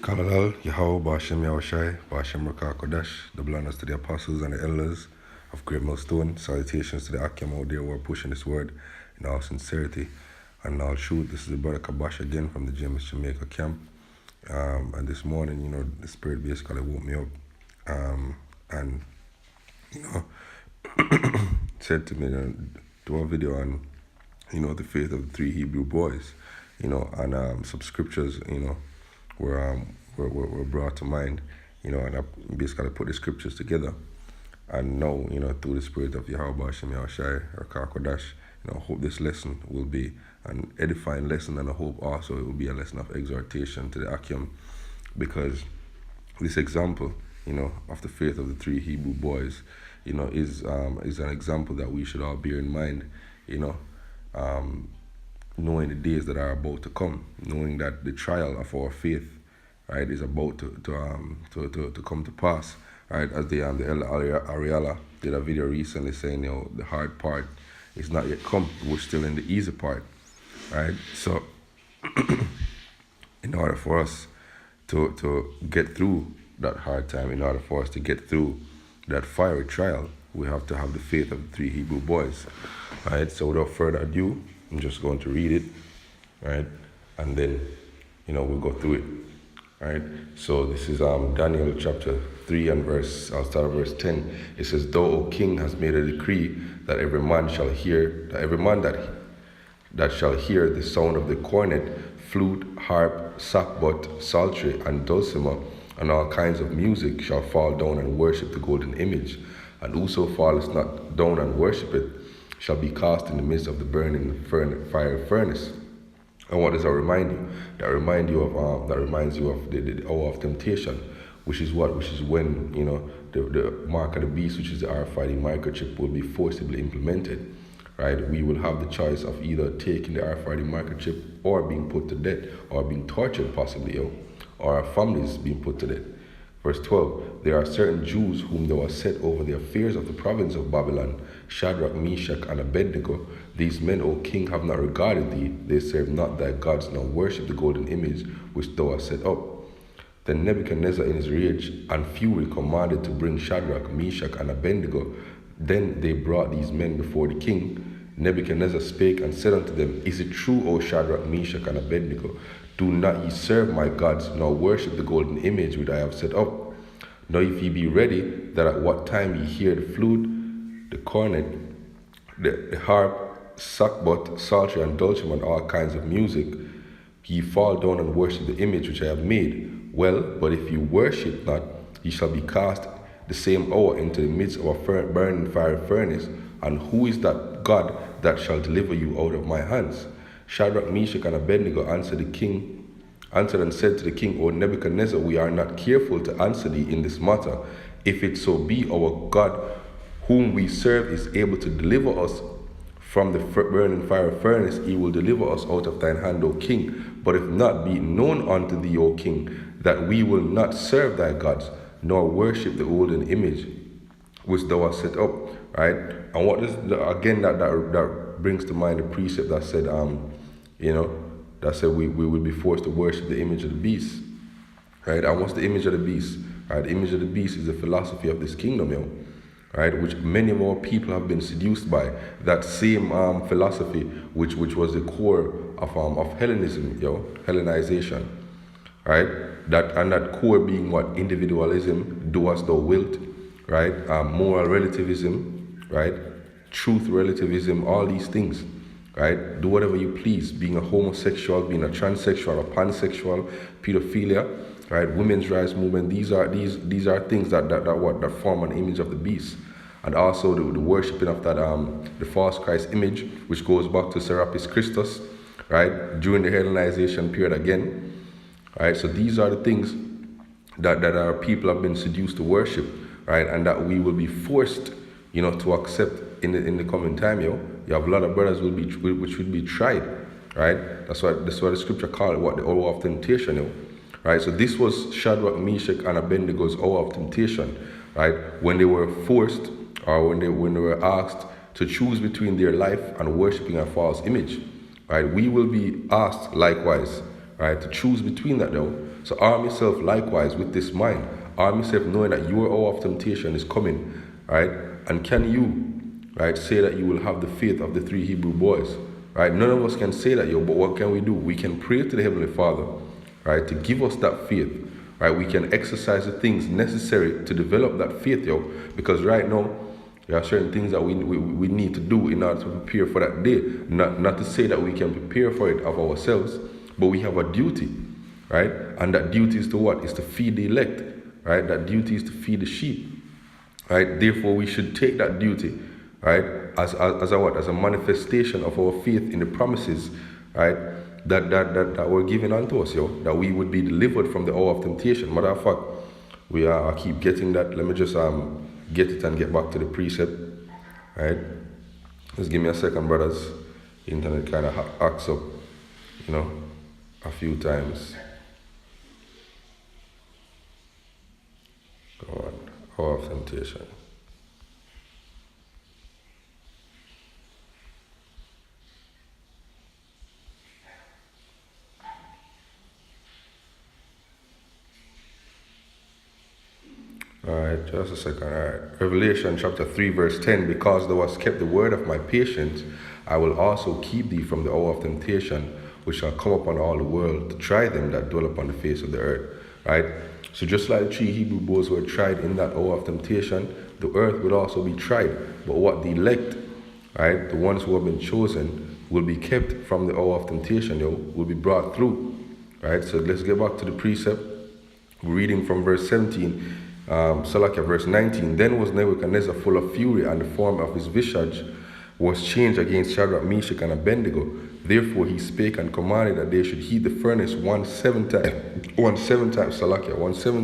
Kalal, Yahweh, Bashem Yahushai, Bashem Rakah Kodesh, double honors to the apostles and the elders of Great Millstone. Salutations to the Akim out there who are pushing this word in all sincerity and in all truth. This is the brother Kabash again from the James Jamaica camp. And this morning, the Spirit basically woke me up and, said to me, do a video on, the faith of the three Hebrew boys, and some scriptures, were brought to mind, and I basically put the scriptures together. And now, through the Spirit of Yahweh Bashem Yahushai or Kodash, I hope this lesson will be an edifying lesson, and I hope also it will be a lesson of exhortation to the Akim, because this example, of the faith of the three Hebrew boys, is an example that we should all bear in mind, knowing the days that are about to come, knowing that the trial of our faith, right, is about to come to pass, right? As the Elder Ariella did a video recently saying, the hard part is not yet come. We're still in the easy part, right? So, in order for us to get through that hard time, in order for us to get through that fiery trial, we have to have the faith of the three Hebrew boys, right? So, without further ado, I'm just going to read it, right? And then, we'll go through it, right? So this is Daniel chapter 3 and I'll start at verse 10. It says, "Thou, O king, hast made a decree that every man that shall hear the sound of the cornet, flute, harp, sackbut, psaltery, and dulcimer, and all kinds of music, shall fall down and worship the golden image. And whoso falleth not down and worship it, shall be cast in the midst of the burning fire furnace." And what does that remind you? That reminds you of the hour of temptation, which is what? Which is when the mark of the beast, which is the RFID microchip, will be forcibly implemented. Right? We will have the choice of either taking the RFID microchip or being put to death, or being tortured possibly, or our families being put to death. Verse 12, "There are certain Jews whom thou hast set over the affairs of the province of Babylon, Shadrach, Meshach, and Abednego. These men, O king, have not regarded thee. They serve not thy gods, nor worship the golden image which thou hast set up." Then Nebuchadnezzar in his rage and fury commanded to bring Shadrach, Meshach, and Abednego. Then they brought these men before the king. Nebuchadnezzar spake and said unto them, "Is it true, O Shadrach, Meshach, and Abednego? Do not ye serve my gods, nor worship the golden image which I have set up? Now if ye be ready, that at what time ye hear the flute, the cornet, the harp, sackbut, psaltery, and dulcimer, and all kinds of music, ye fall down and worship the image which I have made. Well, but if ye worship not, ye shall be cast the same hour into the midst of a burning fire furnace. And who is that God that shall deliver you out of my hands?" Shadrach, Meshach, and Abednego answered and said to the king, "O Nebuchadnezzar, we are not careful to answer thee in this matter. If it so be, our God, whom we serve, is able to deliver us from the burning fire furnace, he will deliver us out of thine hand, O king. But if not, be it known unto thee, O king, that we will not serve thy gods, nor worship the golden image which thou hast set up." Right? And what is again that brings to mind the precept that said, that said we will be forced to worship the image of the beast. Right? And what's the image of the beast? Right? The image of the beast is the philosophy of this kingdom, right? Which many of our people have been seduced by. That same philosophy, which was the core of Hellenism, Hellenization, right? That core being what? Individualism, do as thou wilt, right? Moral relativism, right? Truth relativism, all these things, right? Do whatever you please. Being a homosexual, being a transsexual, a pansexual, pedophilia, right? Women's rights movement. These are things that form an image of the beast. And also the worshiping of that the false Christ image, which goes back to Serapis Christus, right? During the Hellenization period again, right? So these are the things that our people have been seduced to worship, right? And that we will be forced, to accept in the coming time, You have a lot of brothers which will be tried, right? That's why the scripture call it the hour of temptation, right? So this was Shadrach, Meshach, and Abednego's hour of temptation, right? When they were forced, or when they were asked to choose between their life and worshiping a false image, right? We will be asked likewise, right? To choose between that though. So arm yourself likewise with this mind. Arm yourself knowing that your hour of temptation is coming, right? And can you, right, say that you will have the faith of the three Hebrew boys, right? None of us can say that, but what can we do? We can pray to the Heavenly Father, right, to give us that faith, right? We can exercise the things necessary to develop that faith, because right now, there are certain things that we need to do in order to prepare for that day. Not to say that we can prepare for it of ourselves, but we have a duty, right? And that duty is to what? Is to feed the elect, right? That duty is to feed the sheep, right? Therefore, we should take that duty, right, as a what? As a manifestation of our faith in the promises, right, that were given unto us, that we would be delivered from the hour of temptation. Matter of fact, I keep getting that. Let me just get it and get back to the precept, right? Just give me a second, brothers. Internet kind of acts up, a few times. Go on, hour of temptation. Alright, just a second. Alright. Revelation chapter 3, verse 10. Because thou hast kept the word of my patience, I will also keep thee from the hour of temptation, which shall come upon all the world, to try them that dwell upon the face of the earth. Right? So just like the three Hebrew boys were tried in that hour of temptation, the earth will also be tried. But what the elect, right, the ones who have been chosen, will be kept from the hour of temptation, will be brought through. Right? So let's get back to the precept. We're reading from verse 17. Verse 19. Then was Nebuchadnezzar full of fury, and the form of his visage was changed against Shadrach, Meshach, and Abednego. Therefore he spake and commanded that they should heat the furnace 17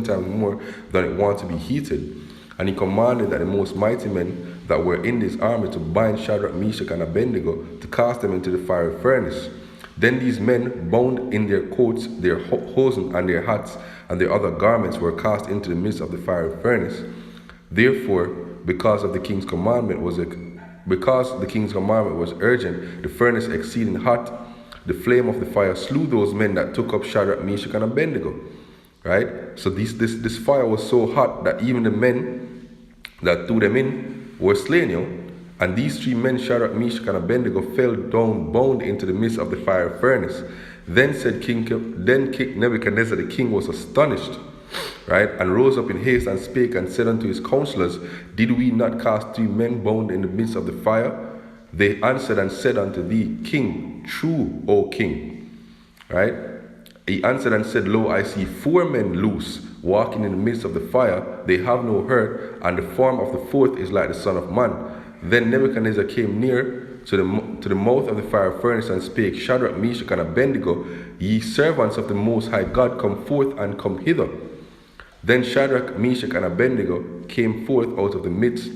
times more than it wanted to be heated. And he commanded that the most mighty men that were in this army to bind Shadrach, Meshach, and Abednego, to cast them into the fiery furnace. Then these men, bound in their coats, their hosen, and their hats, and their other garments, were cast into the midst of the fiery furnace. Therefore, because the king's commandment was urgent, the furnace exceeding hot, the flame of the fire slew those men that took up Shadrach, Meshach, and Abednego. Right? So this fire was so hot that even the men that threw them in were slain, And these three men, Shadrach, Meshach, and Abednego, fell down bound into the midst of the fire furnace. Then King Nebuchadnezzar the king was astonished, right, and rose up in haste and spake and said unto his counselors, Did we not cast three men bound in the midst of the fire? They answered and said unto thee, King, true, O king. Right? He answered and said, Lo, I see 4 men loose, walking in the midst of the fire. They have no hurt, and the form of the fourth is like the Son of Man. Then Nebuchadnezzar came near to the mouth of the fire furnace and spake, Shadrach, Meshach, and Abednego, ye servants of the Most High God, come forth and come hither. Then Shadrach, Meshach, and Abednego came forth out of the midst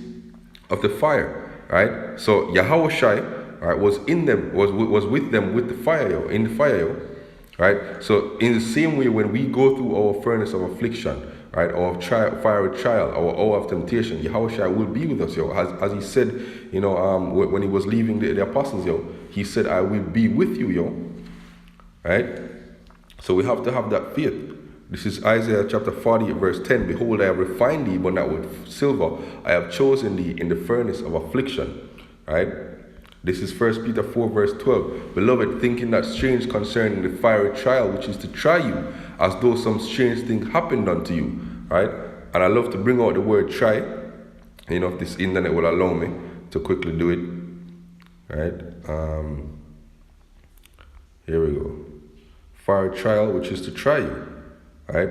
of the fire. Right? So Yahushua, right, was in them, was with them with the fire, in the fire. Right? So in the same way, when we go through our furnace of affliction, right, our fiery trial, our hour of temptation, Yahushua will be with us, as he said, when he was leaving the apostles, he said, I will be with you, right? So we have to have that faith. This is Isaiah chapter 40, verse 10. Behold, I have refined thee, but not with silver. I have chosen thee in the furnace of affliction, right? This is 1 Peter 4, verse 12. Beloved, thinking not strange concerning the fiery trial, which is to try you, as though some strange thing happened unto you, right? And I love to bring out the word try, if this internet will allow me to quickly do it, right? Here we go. Fiery trial, which is to try you, right?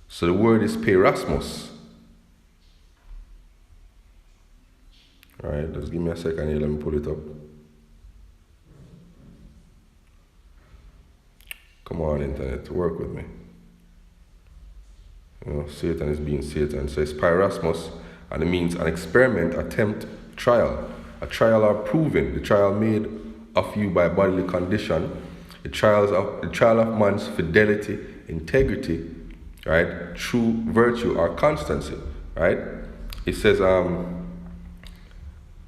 So the word is perasmos. All right, just give me a second here, let me pull it up. Come on, internet, work with me. Satan is being Satan. So it's pyrasmos, and it means an experiment, attempt, trial. A trial or proving, the trial made of you by bodily condition, the trial of man's fidelity, integrity, right, true virtue or constancy, right? It says,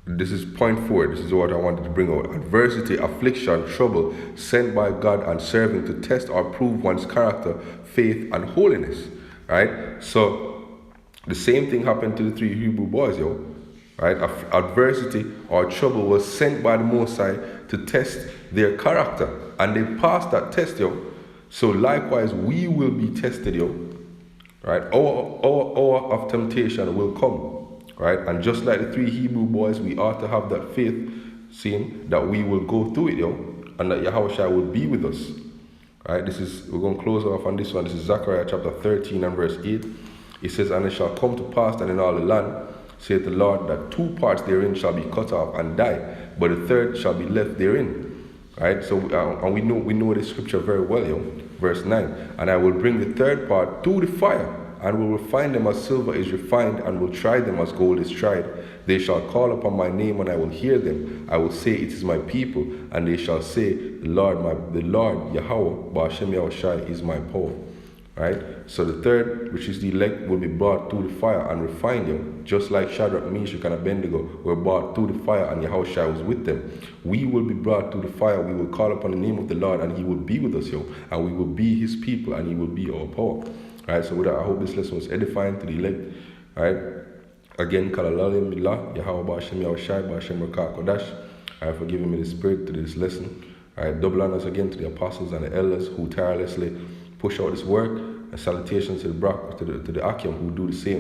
This is point 4. This is what I wanted to bring out. Adversity, affliction, trouble sent by God and serving to test or prove one's character, faith, and holiness. Right? So the same thing happened to the 3 Hebrew boys, yo. Right? Adversity or trouble was sent by the Most High to test their character. And they passed that test, yo. So likewise, we will be tested, yo. Right? Hour of temptation will come. Right? And just like the 3 Hebrew boys, we ought to have that faith, seeing that we will go through it, yo, and that Yahushua will be with us. Right? We're going to close off on this one. This is Zechariah chapter 13 and verse 8. It says, "And it shall come to pass that in all the land, saith the Lord, that 2 parts therein shall be cut off and die, but the third shall be left therein." Right? So, and we know this scripture very well, yo. Verse 9, "And I will bring the third part through the fire, and will refine them as silver is refined, and will try them as gold is tried. They shall call upon my name, and I will hear them. I will say, it is my people, and they shall say, the Lord, Yahweh, Ba'ashem Yahushai, is my power." Right? So the third, which is the elect, will be brought through the fire and refined, yo. Just like Shadrach, Meshach, and Abednego were brought through the fire, and Yahushua was with them. We will be brought through the fire. We will call upon the name of the Lord, and He will be with us, yo. And we will be His people, and He will be our power. Right? So with that, I hope this lesson was edifying to the elect. Right? Again, Kalalalim Billah, Yahweh Ba'ashem Yahushai, Ba'ashem Rakah Kodash. For giving me the spirit to this lesson. Right? Double honors again to the apostles and the elders who tirelessly push out this work, and salutations to the Akim who do the same.